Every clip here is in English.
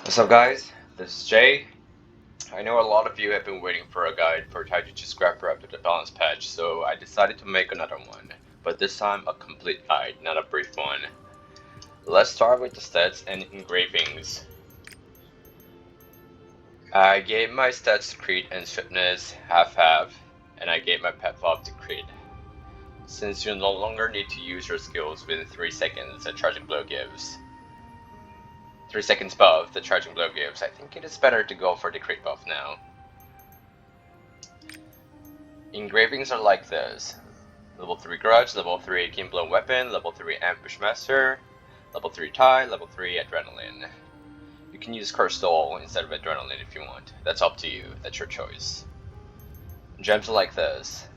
What's up guys, this is Jay. I know a lot of you have been waiting for a guide for Taijutsu Scrapper after the balance patch, so I decided to make another one, but this time a complete guide, not a brief one. Let's start with the stats and engravings. I gave my stats to crit and swiftness half-half, and I gave my pet buff to crit. Since you no longer need to use your skills within 3 seconds that Charging Blow gives. 3 seconds buff the Charging Blow gives, I think it is better to go for the crit buff now. Engravings are like this. Level 3 Grudge, level 3 Keen Blow Weapon, level 3 Ambush Master, level 3 Tie, level 3 Adrenaline. You can use Cursed Soul instead of Adrenaline if you want. That's up to you, that's your choice. Gems are like this.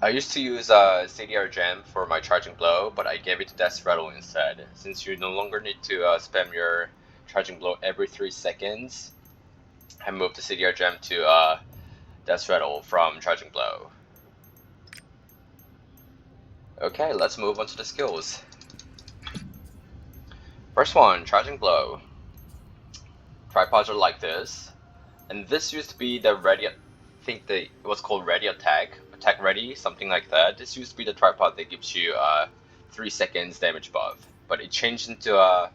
I used to use CDR gem for my Charging Blow, but I gave it to Death Rattle instead. Since you no longer need to spam your Charging Blow every 3 seconds, I moved the CDR gem to Death Rattle from Charging Blow. Okay, let's move on to the skills. First one, Charging Blow. Tripods are like this, and this used to be the ready, I think it was called ready attack ready, something like that. This used to be the tripod that gives you 3 seconds damage buff, but it changed into a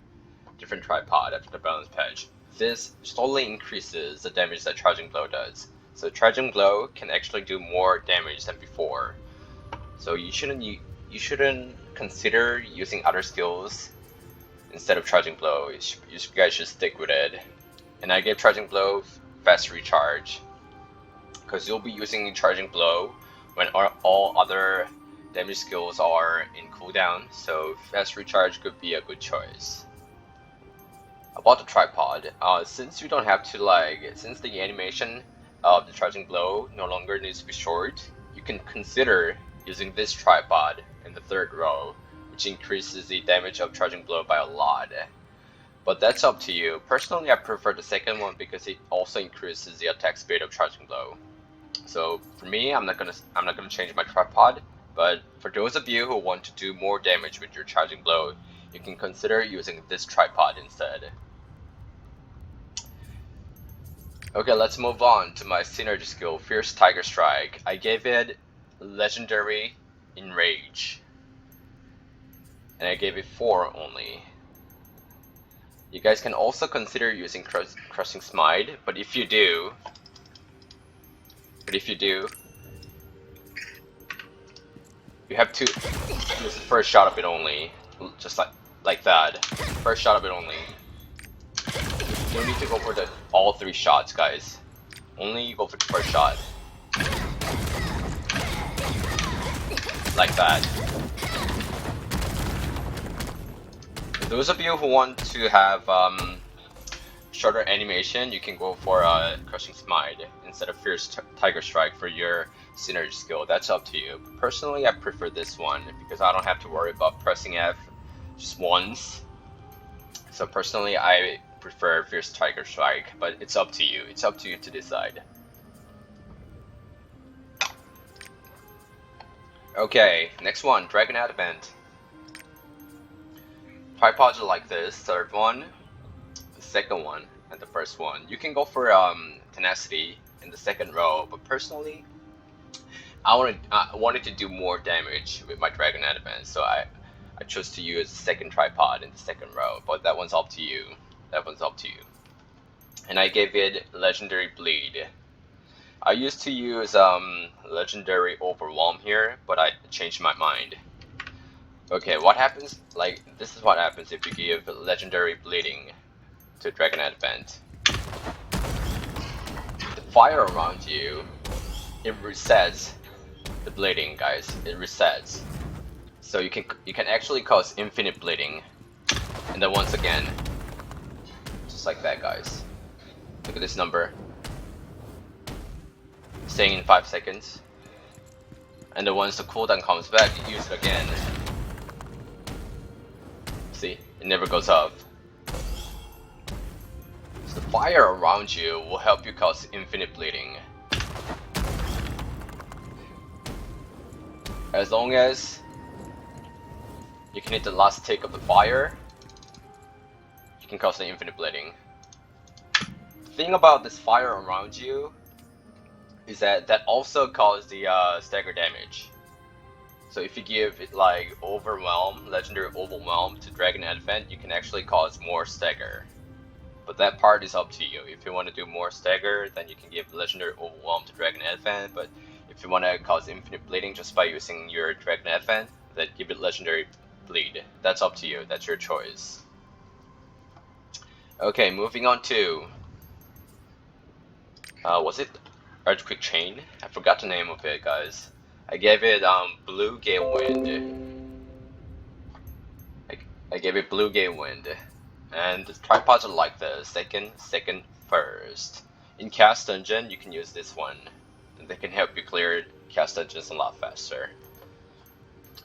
different tripod after the balance patch. This slowly increases the damage that Charging Blow does. So Charging Blow can actually do more damage than before. So you shouldn't consider using other skills instead of Charging Blow. You guys should stick with it. And I gave Charging Blow fast recharge, because you'll be using Charging Blow when all other damage skills are in cooldown, so fast recharge could be a good choice. About the tripod, since you don't have to since the animation of the Charging Blow no longer needs to be short, you can consider using this tripod in the 3rd row, which increases the damage of Charging Blow by a lot. But that's up to you. Personally, I prefer the second one because it also increases the attack speed of Charging Blow. So for me, I'm not gonna change my tripod, but for those of you who want to do more damage with your Charging Blow, you can consider using this tripod instead. Okay, let's move on to my synergy skill, Fierce Tiger Strike. I gave it Legendary Enrage, and I gave it 4 only. You guys can also consider using Crushing Smite, but if you do, you have to use the first shot of it only, just like that. First shot of it only. You don't need to go for all 3 shots, guys. Only go for the first shot. Like that. For those of you who want to have shorter animation, you can go for Crushing Smite instead of Fierce Tiger Strike for your synergy skill. That's up to you. Personally, I prefer this one because I don't have to worry about pressing F just once. So personally, I prefer Fierce Tiger Strike, but it's up to you. It's up to you to decide. Okay, next one, Dragon Advent. Tripods are like this, 3rd one, the 2nd one, and the 1st one. You can go for Tenacity in the 2nd row, but personally, I wanted to do more damage with my Dragon Advent, so I chose to use the 2nd tripod in the 2nd row, but that one's up to you. That one's up to you. And I gave it Legendary Bleed. I used to use Legendary Overwhelm here, but I changed my mind. Okay, what happens, this is what happens if you give Legendary Bleeding to Dragon Advent. The fire around you, it resets the bleeding, guys. It resets. So you can actually cause infinite bleeding. And then once again, just like that, guys. Look at this number. Staying in 5 seconds. And then once the cooldown comes back, you use it again. See, it never goes off. So the fire around you will help you cause infinite bleeding. As long as You can hit the last tick of the fire. You can cause an infinite bleeding. The thing about this fire around you is that also causes the stagger damage. So if you give it like Overwhelm, Legendary Overwhelm to Dragon Advent, you can actually cause more stagger. But that part is up to you. If you want to do more stagger, then you can give Legendary Overwhelm to Dragon Advent, but if you want to cause infinite bleeding just by using your Dragon Advent, then give it Legendary Bleed. That's up to you. That's your choice. Okay, moving on to... was it Earthquake Chain? I forgot the name of it, guys. I gave it Blue Gale Wind. I gave it Blue Gale Wind. And the tripods are like this: second, first. In Cast Dungeon, you can use this one. And they can help you clear Cast Dungeons a lot faster.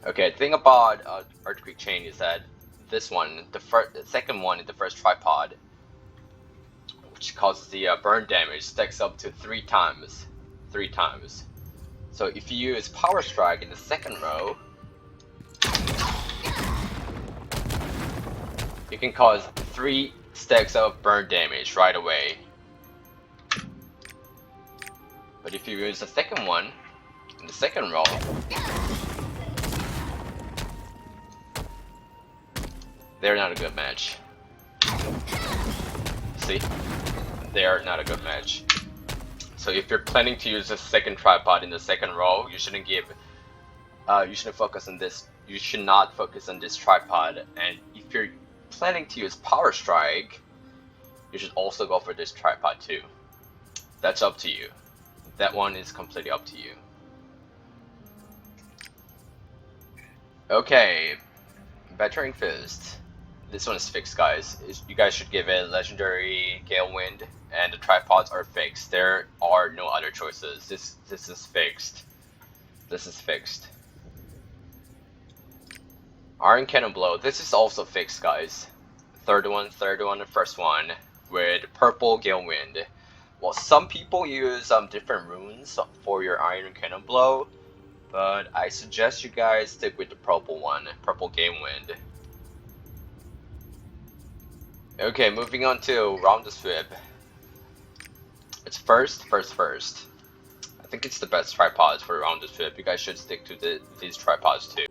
Okay, the thing about Earthquake Chain is that this one, the second one in the first tripod, which causes the burn damage, stacks up to 3 times. 3 times. So if you use Power Strike in the second row, you can cause 3 stacks of burn damage right away. But if you use the second one in the second row, they're not a good match. See? They are not a good match. So if you're planning to use a second tripod in the second row, you shouldn't focus on this. You should not focus on this tripod. And if you're planning to use Power Strike, you should also go for this tripod too. That's up to you. That one is completely up to you. Okay, Battering Fist. This one is fixed, guys. You guys should give it Legendary Gale Wind, and the tripods are fixed. There are no other choices. This is fixed. This is fixed. Iron Cannon Blow. This is also fixed, guys. Third one, and first one with Purple Gale Wind. Well, some people use different runes for your Iron Cannon Blow, but I suggest you guys stick with the purple one, Purple Gale Wind. Okay, moving on to Round the Sweep. It's first. I think it's the best tripods for Round the Sweep. You guys should stick to these tripods too.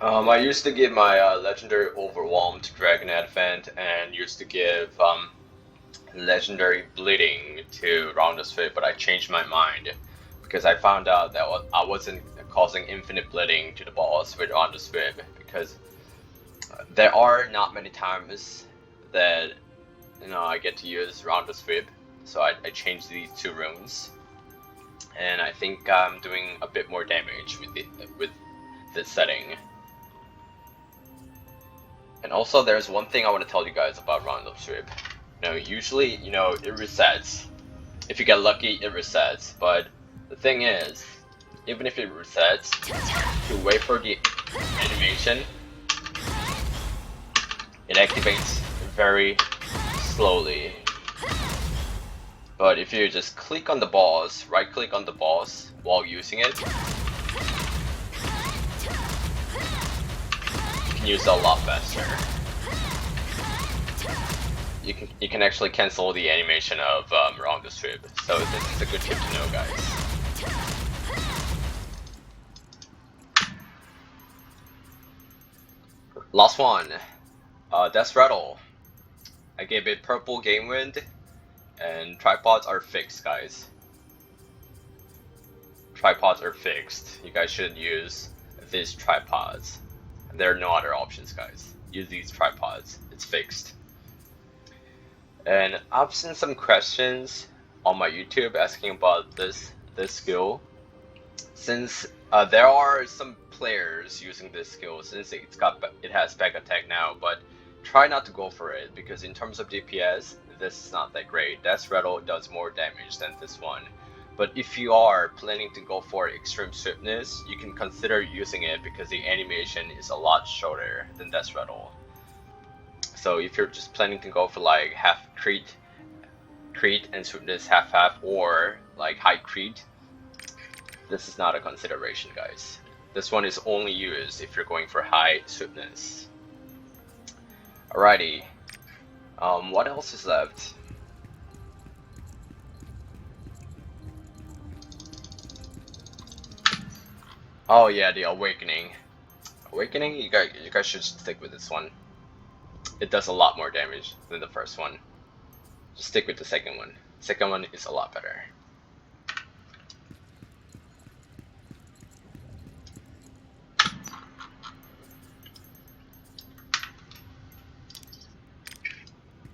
I used to give my Legendary Overwhelm to Dragon Advent, and used to give Legendary Bleeding to Round the Sweep, but I changed my mind because I found out that I wasn't causing infinite bleeding to the boss with Round the Sweep, because there are not many times that I get to use Round the Sweep, so I changed these 2 runes, and I think I'm doing a bit more damage with this setting. And also, there's one thing I want to tell you guys about Round the Sweep. Usually, it resets. If you get lucky, it resets. But the thing is, even if it resets, you wait for the animation. It activates very slowly. But if you just click on the boss, right click on the boss while using it, you can use it a lot faster. You can actually cancel the animation of Round the Sweep. So this is a good tip to know, guys. Last one. Death Rattle. I gave it Purple Gale Wind, and tripods are fixed, guys. Tripods are fixed. You guys should use these tripods. There are no other options, guys. Use these tripods. It's fixed. And I've seen some questions on my YouTube asking about this skill. Since there are some players using this skill, since it has back attack now, but try not to go for it, because in terms of DPS, this is not that great. Death Rattle does more damage than this one. But if you are planning to go for extreme swiftness, you can consider using it because the animation is a lot shorter than Death Rattle. So if you're just planning to go for like half crit and swiftness half, or like high crit, this is not a consideration, guys. This one is only used if you're going for high swiftness. Alrighty. What else is left? Oh yeah, the Awakening. Awakening, you guys should stick with this one. It does a lot more damage than the first one. Just stick with the second one. Second one is a lot better.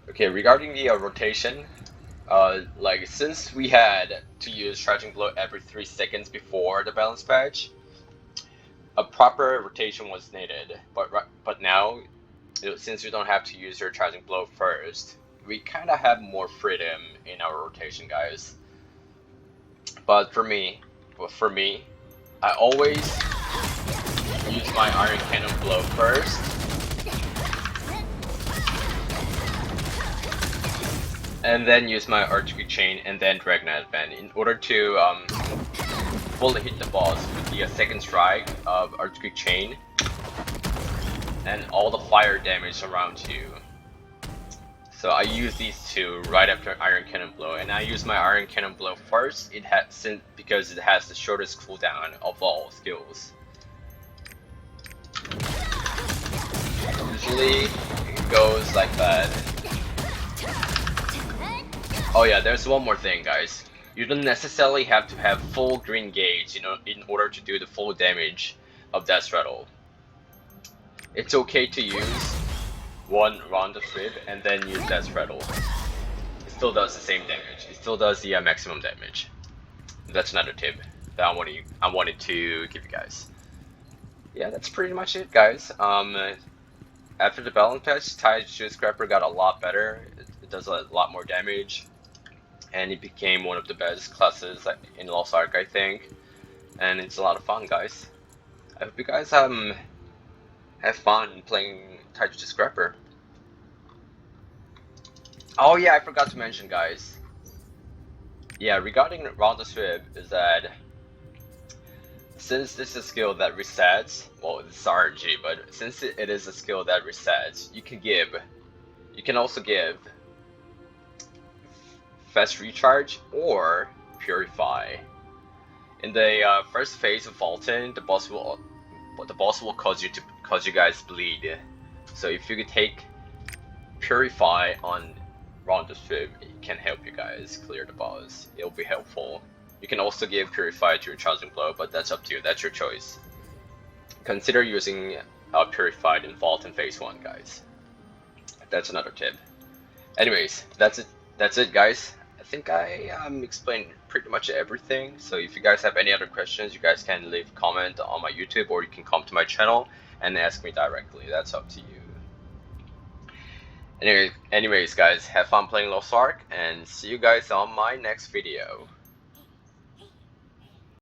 Okay, regarding the rotation, like since we had to use Charging Blow every 3 seconds before the balance patch, a proper rotation was needed. But now, since you don't have to use your Charging Blow first, we kind of have more freedom in our rotation, guys. But for me, I always use my Iron Cannon Blow first. And then use my Earthquake Chain and then Dragon Advent in order to fully hit the boss with the second strike of Earthquake Chain and all the fire damage around you. So I use these two right after Iron Cannon Blow, and I use my Iron Cannon Blow first. Because it has the shortest cooldown of all skills. Usually it goes like that. Oh yeah, there's one more thing, guys. You don't necessarily have to have full green gauge, in order to do the full damage of Death Rattle. It's okay to use one round of Swift and then use Death Rattle. It still does the same damage. It still does the maximum damage. That's another tip that I wanted to give you guys. Yeah, that's pretty much it, guys. After the balance patch, Taijutsu Scrapper got a lot better. It does a lot more damage. And it became one of the best classes in Lost Ark, I think. And it's a lot of fun, guys. I hope you guys have fun playing Taijutsu Scrapper. Oh yeah, I forgot to mention, guys. Yeah, regarding Round of Swift is that since this is a skill that resets, well, it's RNG, but since it is a skill that resets, you can also give Fast Recharge or Purify. In the first phase of Valtan, the boss will cause you guys bleed. So if you could take Purify on Round of Swift, it can help you guys clear the boss. It'll be helpful. You can also give Purify to your Charging Blow, but that's up to you. That's your choice. Consider using Purified in Valtan phase 1, guys. That's another tip. Anyways, that's it, guys. I think I explained pretty much everything. So if you guys have any other questions, you guys can leave a comment on my YouTube, or you can come to my channel and ask me directly. That's up to you. Anyways, guys, have fun playing Lost Ark, and see you guys on my next video.